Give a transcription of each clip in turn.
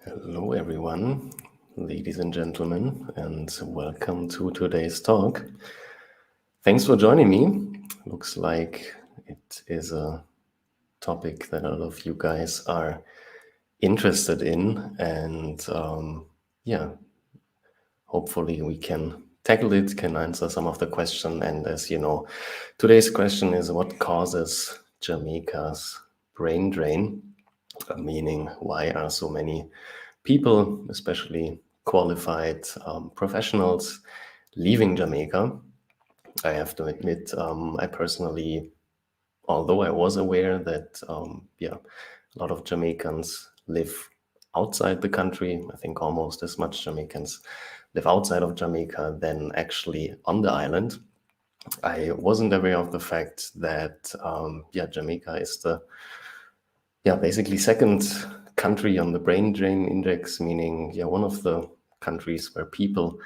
Hello, everyone, ladies and gentlemen, and welcome to today's talk. Thanks for joining me. Looks like it is a topic that a lot of you guys are interested in, and hopefully we can tackle it, can answer some of the question. And as you know, today's question is what causes Jamaica's brain drain? Meaning, why are so many people, especially qualified professionals, leaving Jamaica? I have to admit, I personally, although I was aware that, a lot of Jamaicans live outside the country. I think almost as much Jamaicans live outside of Jamaica than actually on the island. I wasn't aware of the fact that, Jamaica is the basically second country on the brain drain index, meaning one of the countries where people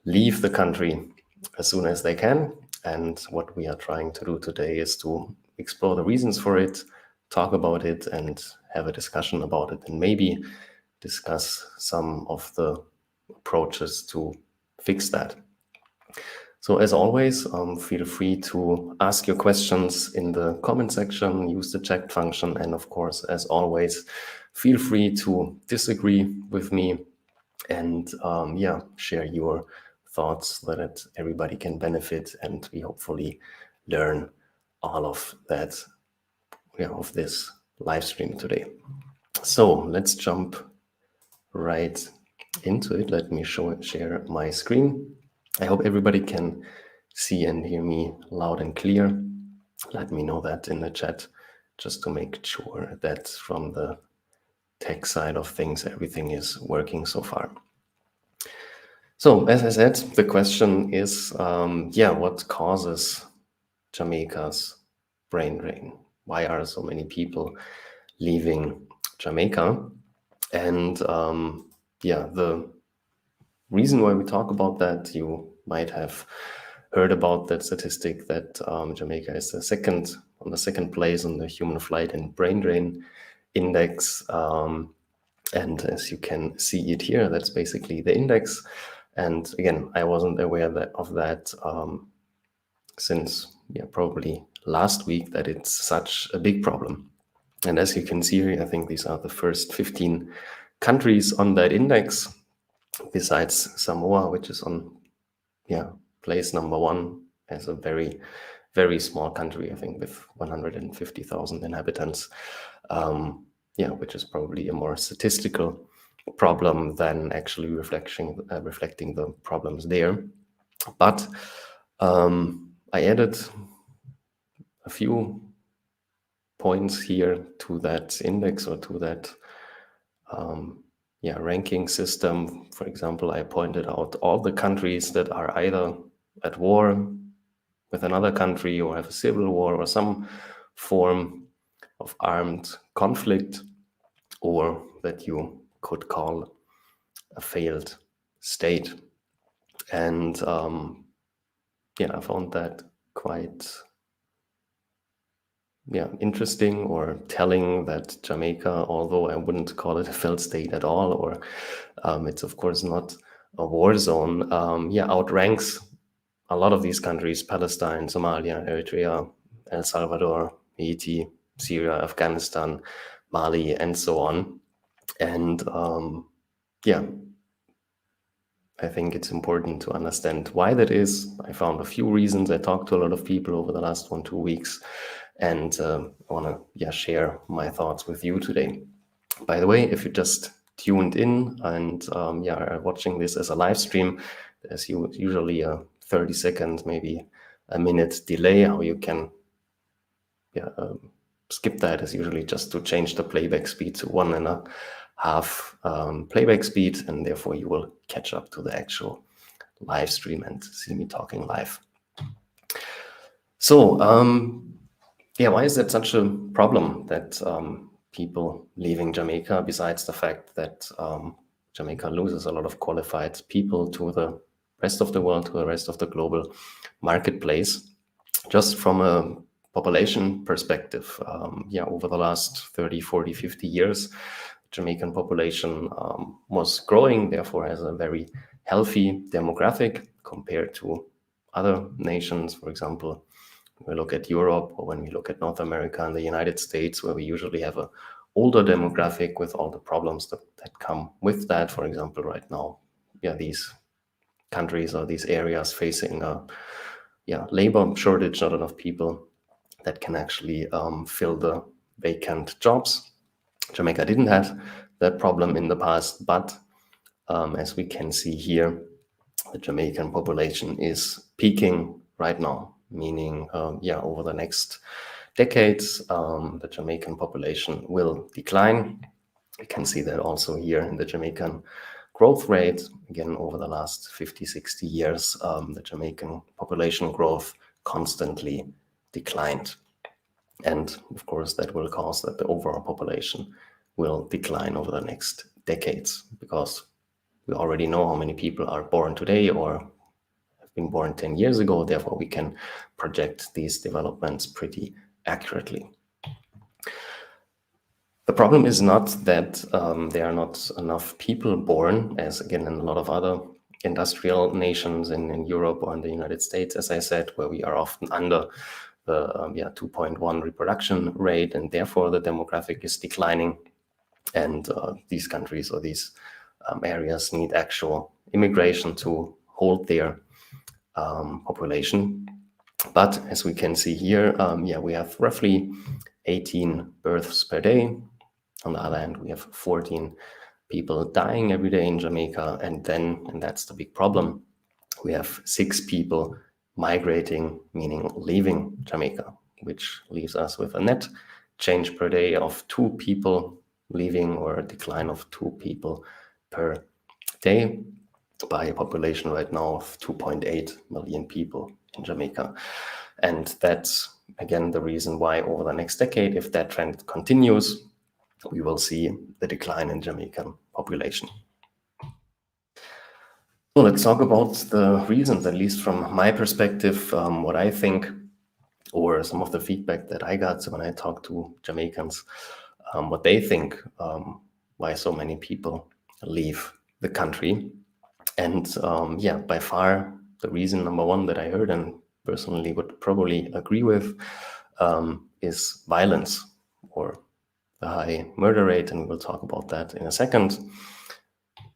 leave the country as soon as they can. And what we are trying to do today is to explore the reasons for it, talk about it, and have a discussion about it, and maybe discuss some of the approaches to fix that. So as always, feel free to ask your questions in the comment section, use the chat function, and of course, as always, feel free to disagree with me and share your thoughts so that everybody can benefit and we hopefully learn all of that, of this live stream today. So let's jump right into it. Let me share my screen. I hope everybody can see and hear me loud and clear. Let me know that in the chat, just to make sure that from the tech side of things, everything is working so far. So, as I said, the question is, what causes Jamaica's brain drain? Why are so many people leaving Jamaica? And the reason why we talk about that, you might have heard about that statistic that Jamaica is on the second place on the human flight and brain drain index. And as you can see it here, that's basically the index. And again, I wasn't aware of that since probably last week, that it's such a big problem. And as you can see here, I think these are the first 15 countries on that index, besides Samoa, which is on place number 1 as a very, very small country, I think with 150,000 inhabitants, which is probably a more statistical problem than actually reflecting the problems there. But I added a few points here to that index or to that ranking system. For example, I pointed out all the countries that are either at war with another country or have a civil war or some form of armed conflict, or that you could call a failed state. And I found that quite interesting or telling, that Jamaica, although I wouldn't call it a failed state at all, or it's of course not a war zone, outranks a lot of these countries: Palestine, Somalia, Eritrea, El Salvador, Haiti, Syria, Afghanistan, Mali, and so on. And I think it's important to understand why that is. I found a few reasons. I talked to a lot of people over the last 1-2 weeks, and I want to share my thoughts with you today. By the way, if you just tuned in and are watching this as a live stream, there's usually a 30 seconds, maybe a minute delay. How you can skip that is usually just to change the playback speed to 1.5 playback speed, and therefore you will catch up to the actual live stream and see me talking live. So why is that such a problem, that people leaving Jamaica, besides the fact that Jamaica loses a lot of qualified people to the rest of the world, to the rest of the global marketplace? Just from a population perspective, over the last 30, 40, 50 years, Jamaican population was growing, therefore has a very healthy demographic compared to other nations. For example, when we look at Europe or when we look at North America and the United States, where we usually have a older demographic with all the problems that come with that. For example, right now, these countries or these areas facing a labor shortage, not enough people that can actually fill the vacant jobs. Jamaica didn't have that problem in the past, but as we can see here, the Jamaican population is peaking right now, meaning over the next decades, the Jamaican population will decline. We can see that also here in the Jamaican growth rate. Again, over the last 50, 60 years, the Jamaican population growth constantly declined. And of course, that will cause that the overall population will decline over the next decades, because we already know how many people are born today or have been born 10 years ago. Therefore, we can project these developments pretty accurately. The problem is not that there are not enough people born, as again in a lot of other industrial nations in Europe or in the United States, as I said, where we are often under the 2.1 reproduction rate, and therefore the demographic is declining. And these countries or these areas need actual immigration to hold their population. But as we can see here, we have roughly 18 births per day. On the other hand, we have 14 people dying every day in Jamaica. And that's the big problem, we have 6 people migrating, meaning leaving Jamaica, which leaves us with a net change per day of 2 people leaving, or a decline of 2 people per day, by a population right now of 2.8 million people in Jamaica. And that's, again, the reason why over the next decade, if that trend continues, we will see the decline in Jamaican population. So let's talk about the reasons, at least from my perspective, what I think, or some of the feedback that I got when I talked to Jamaicans, what they think, why so many people leave the country. And by far, the reason number one that I heard and personally would probably agree with is violence, or the high murder rate, and we'll talk about that in a second.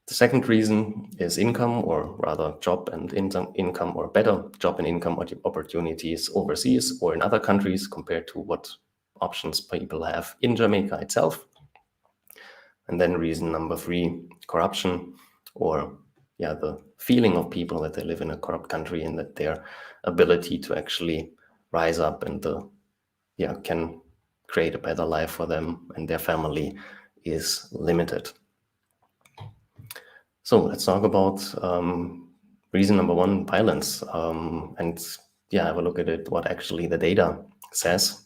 The second reason is income, or rather job and income, or better job and income opportunities overseas or in other countries compared to what options people have in Jamaica itself. And then reason number 3, corruption, or the feeling of people that they live in a corrupt country and that their ability to actually rise up and can create a better life for them and their family is limited. So let's talk about reason number 1, violence, and have a look at it, what actually the data says.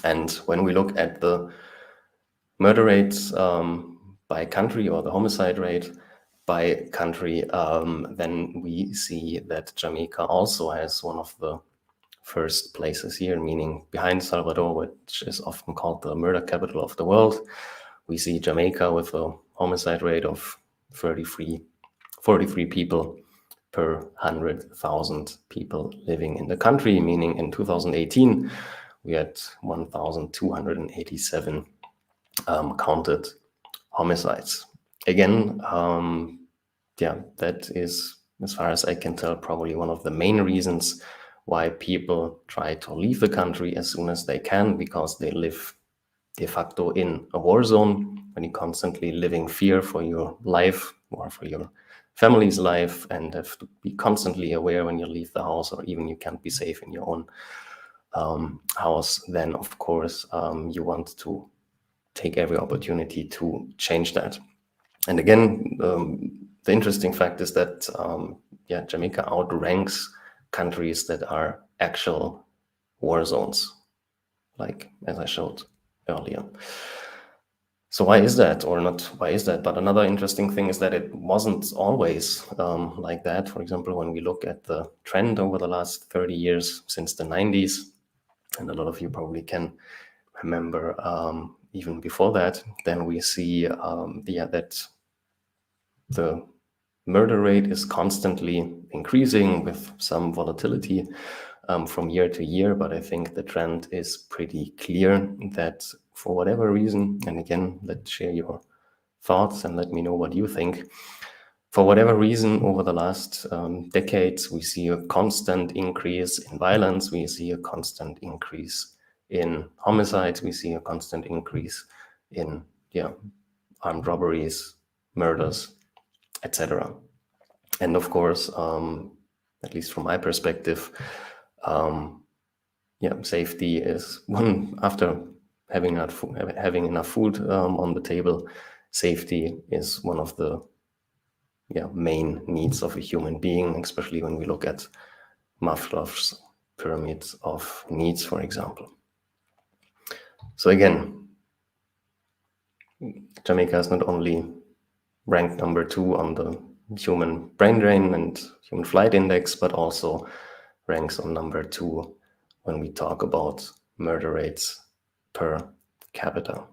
And when we look at the murder rates by country, or the homicide rate by country, then we see that Jamaica also has one of the first places here, meaning behind Salvador, which is often called the murder capital of the world. We see Jamaica with a homicide rate of 43 people per 100,000 people living in the country, meaning in 2018, we had 1,287 counted homicides. Again, that is, as far as I can tell, probably one of the main reasons why people try to leave the country as soon as they can, because they live de facto in a war zone, when you constantly live in fear for your life or for your family's life, and have to be constantly aware when you leave the house, or even you can't be safe in your own house. Then, of course, you want to take every opportunity to change that. And again, the interesting fact is that Jamaica outranks countries that are actual war zones, like as I showed earlier. So why is that, or not why is that? But another interesting thing is that it wasn't always like that. For example, when we look at the trend over the last 30 years, since the 90s, and a lot of you probably can remember even before that, then we see that the murder rate is constantly increasing with some volatility from year to year. But I think the trend is pretty clear that for whatever reason, and again, let's share your thoughts and let me know what you think. For whatever reason, over the last decades, we see a constant increase in violence. We see a constant increase in homicides. We see a constant increase in armed robberies, murders, etc. And of course, at least from my perspective, safety is one. After having enough food on the table, safety is one of the main needs of a human being, especially when we look at Maslow's pyramids of needs, for example. So again, Jamaica is not only ranked number 2 on the human brain drain and human flight index, but also ranks on number 2 when we talk about murder rates per capita.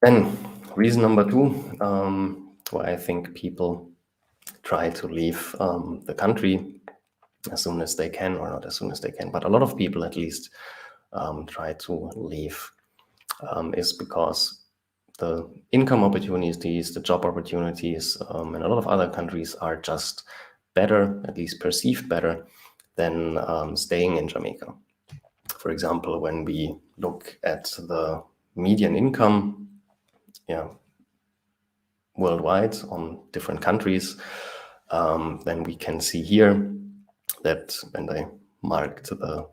Then reason number 2 why I think people try to leave the country as soon as they can, or not as soon as they can, but a lot of people at least try to leave is because the income opportunities, the job opportunities in a lot of other countries are just better, at least perceived better, than staying in Jamaica. For example, when we look at the median income worldwide on different countries, then we can see here that when I marked the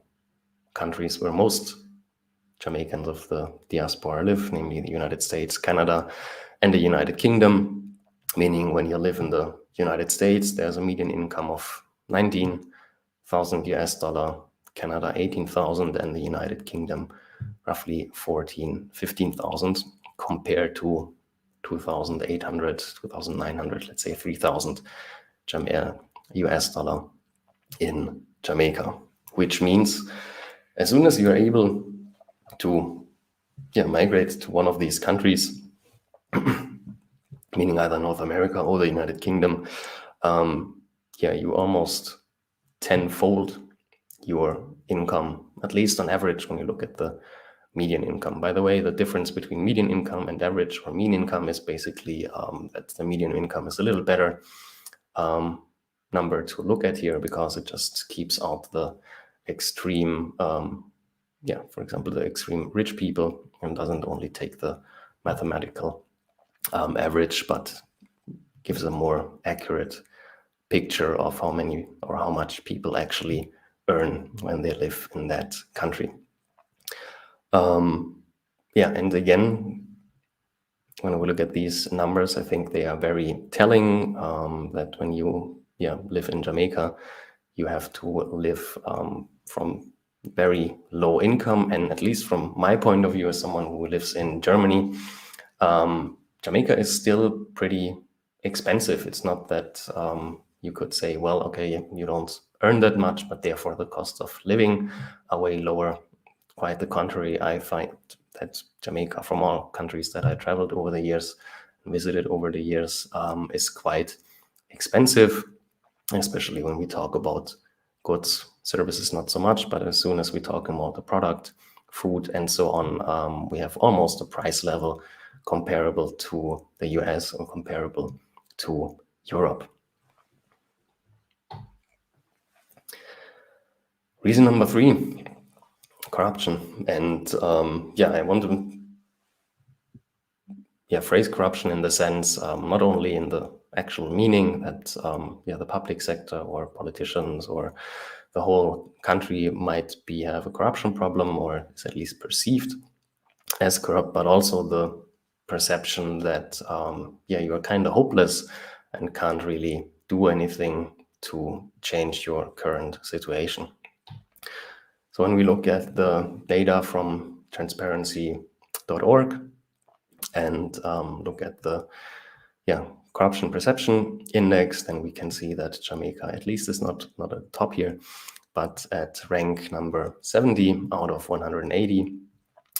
countries where most Jamaicans of the diaspora live, namely the United States, Canada, and the United Kingdom, meaning when you live in the United States, there's a median income of 19,000 US dollar, Canada 18,000, and the United Kingdom roughly 15,000, compared to 2,800, 2,900, let's say 3,000 US dollar in Jamaica, which means as soon as you're able to migrate to one of these countries, meaning either North America or the United Kingdom, you almost tenfold your income, at least on average, when you look at the median income. By the way, the difference between median income and average or mean income is basically that the median income is a little better number to look at here, because it just keeps out the extreme, for example, the extreme rich people, and doesn't only take the mathematical average, but gives a more accurate picture of how many or how much people actually earn when they live in that country. And again, when we look at these numbers, I think they are very telling that when you live in Jamaica, you have to live from very low income. And at least from my point of view, as someone who lives in Germany, Jamaica is still pretty expensive. It's not that you could say, well, okay, you don't earn that much, but therefore the cost of living are way lower. Quite the contrary, I find that Jamaica, from all countries that I traveled over the years, visited over the years, is quite expensive, especially when we talk about goods. Services not so much, but as soon as we talk about the product, food, and so on, we have almost a price level comparable to the US or comparable to Europe. Reason number 3, corruption. And I want to phrase corruption in the sense not only in the actual meaning that the public sector or politicians or the whole country might have a corruption problem, or is at least perceived as corrupt, but also the perception that you're kind of hopeless and can't really do anything to change your current situation. So when we look at the data from transparency.org and look at the corruption perception index, then we can see that Jamaica at least is not at top here, but at rank number 70 out of 180.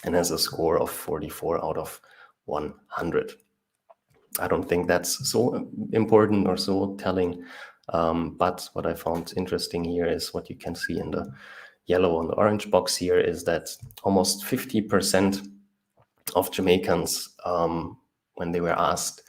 and has a score of 44 out of 100. I don't think that's so important or so telling, but what I found interesting here is what you can see in the yellow and orange box here is that almost 50% of Jamaicans, when they were asked,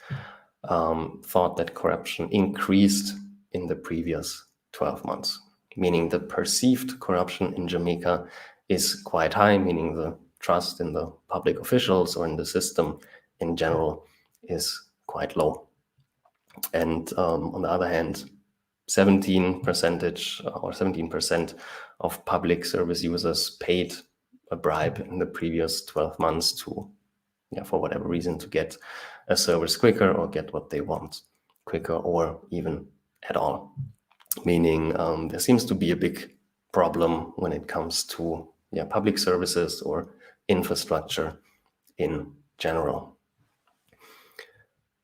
thought that corruption increased in the previous 12 months, meaning the perceived corruption in Jamaica is quite high, meaning the trust in the public officials or in the system in general is quite low. And on the other hand, 17% of public service users paid a bribe in the previous 12 months to, for whatever reason, to get a service quicker or get what they want quicker or even at all. Meaning there seems to be a big problem when it comes to public services or infrastructure in general.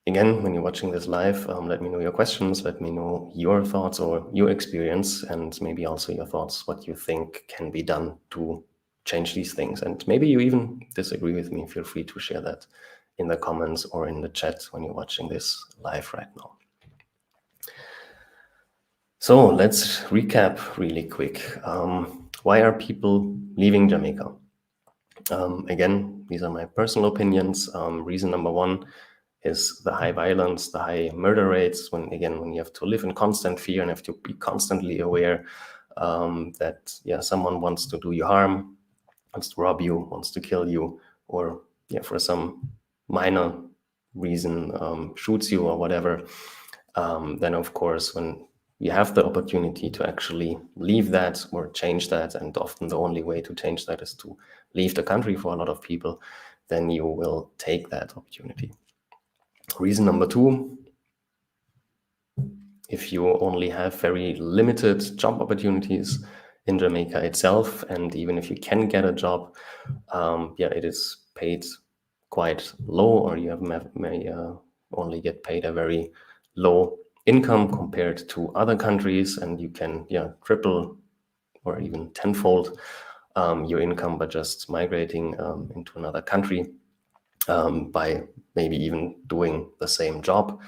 Again, when you're watching this live, let me know your questions, let me know your thoughts or your experience, and maybe also your thoughts, what you think can be done to change these things. And maybe you even disagree with me. Feel free to share that in the comments or in the chat when you're watching this live right now. So let's recap really quick. Why are people leaving Jamaica? Again, these are my personal opinions. Reason number one is the high violence, the high murder rates, when you have to live in constant fear and have to be constantly aware that someone wants to do you harm, wants to rob you, wants to kill you, or for some minor reason shoots you or whatever. Then of course, when you have the opportunity to actually leave that or change that, and often the only way to change that is to leave the country for a lot of people, then you will take that opportunity. Reason number two, if you only have very limited job opportunities in Jamaica itself, and even if you can get a job, it is paid quite low, or you may only get paid a very low income compared to other countries, and you can triple or even tenfold your income by just migrating into another country. By maybe even doing the same job,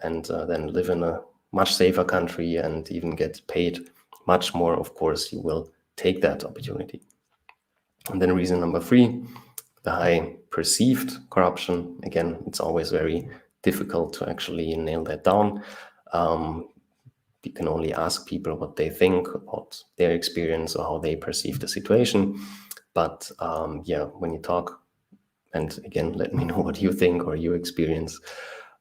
and then live in a much safer country and even get paid much more. Of course, you will take that opportunity. And then reason number three, the high perceived corruption. Again, it's always very difficult to actually nail that down. You can only ask people what they think about their experience or how they perceive the situation. But when you talk, and again, let me know what you think or you experience.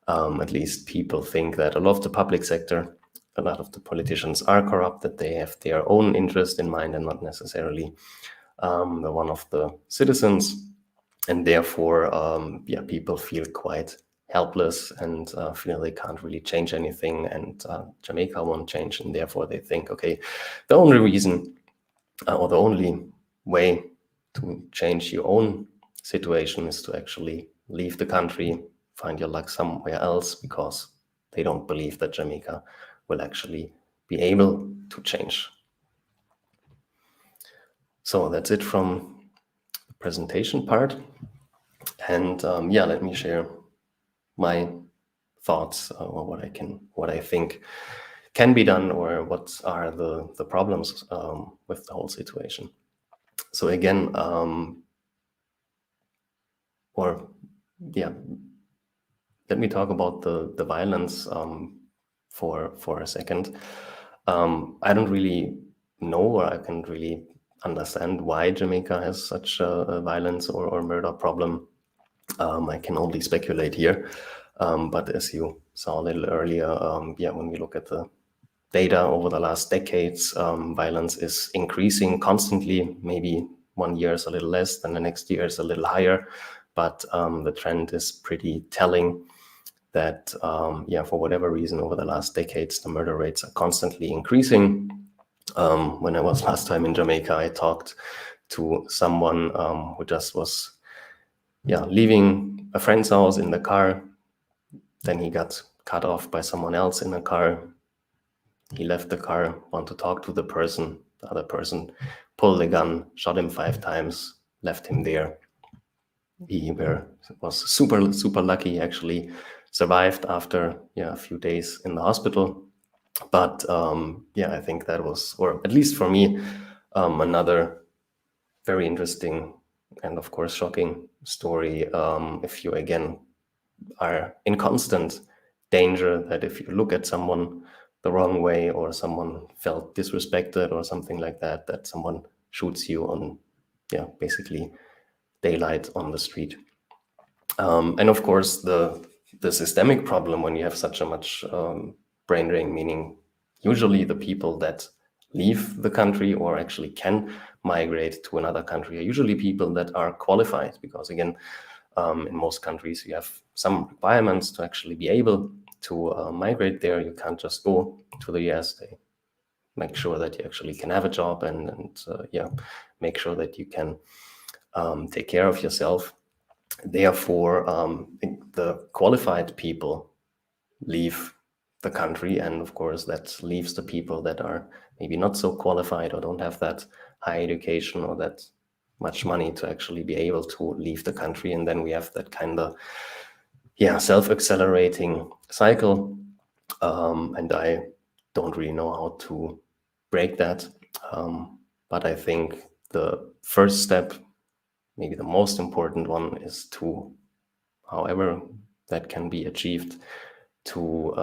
At least people think that a lot of the public sector, a lot of the politicians are corrupt, that they have their own interest in mind and not necessarily the one of the citizens. And therefore, people feel quite helpless and feel they can't really change anything, and Jamaica won't change. And therefore they think, okay, the only reason or the only way to change your own situation is to actually leave the country, find your luck somewhere else, because they don't believe that Jamaica will actually be able to change. So that's it from the presentation part. And let me share my thoughts or what I think can be done, or what are the problems with the whole situation. So again, let me talk about the violence for a second. I don't really know, or I can't really understand why Jamaica has such a violence or murder problem. I can only speculate here. But as you saw a little earlier, when we look at the data over the last decades, violence is increasing constantly. Maybe 1 year is a little less, then the next year is a little higher. But the trend is pretty telling that, for whatever reason, over the last decades, the murder rates are constantly increasing. When I was last time in Jamaica, I talked to someone who just was leaving a friend's house in the car. Then he got cut off by someone else in a car. He left the car, wanted to talk to the person. The other person pulled a gun, shot him 5 times, left him there. he was super lucky. He actually survived after a few days in the hospital. But I think that was, or at least for me, another very interesting and of course shocking story. If you again are in constant danger that if you look at someone the wrong way, or someone felt disrespected or something like that, that someone shoots you on basically daylight on the street. And of course the systemic problem when you have such a much brain drain, meaning usually the people that leave the country or actually can migrate to another country are usually people that are qualified, because again, in most countries you have some requirements to actually be able to migrate there. You can't just go to the US. They make sure that you actually can have a job and make sure that you can take care of yourself. Therefore, the qualified people leave the country, and of course that leaves the people that are maybe not so qualified or don't have that high education or that much money to actually be able to leave the country. And then we have that kind of self-accelerating cycle, and I don't really know how to break that, but I think the first step, maybe the most important one, is to, however that can be achieved, to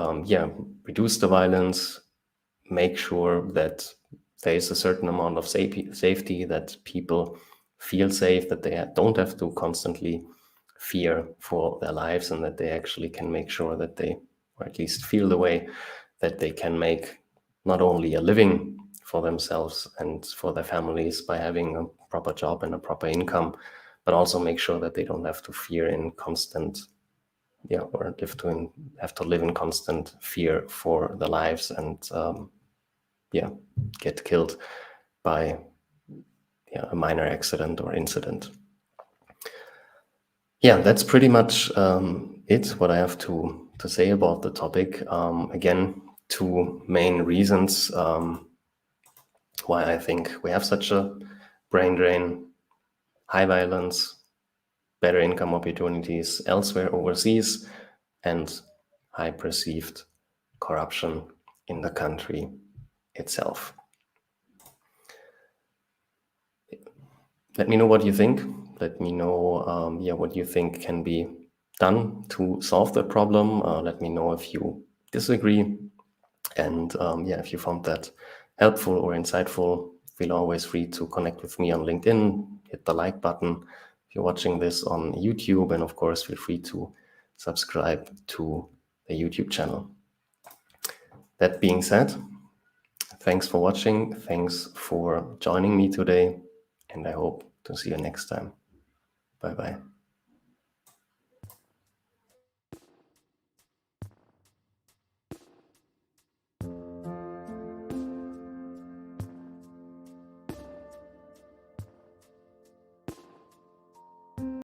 reduce the violence, make sure that there is a certain amount of safety, that people feel safe, that they don't have to constantly fear for their lives, and that they actually can make sure that they, or at least feel the way that they can make not only a living for themselves and for their families by having a proper job and a proper income, but also make sure that they don't have to fear in constant, or have to live in constant fear for their lives, and get killed by a minor accident or incident. That's pretty much it, what I have to say about the topic. Again, two main reasons why I think we have such a brain drain: high violence, better income opportunities elsewhere overseas, and high perceived corruption in the country itself. Let me know what you think. Let me know what you think can be done to solve that problem. Let me know if you disagree. And if you found that helpful or insightful, feel always free to connect with me on LinkedIn, hit the like button if you're watching this on YouTube, and of course feel free to subscribe to the YouTube channel. That being said, thanks for watching, thanks for joining me today, and I hope to see you next time. Bye-bye.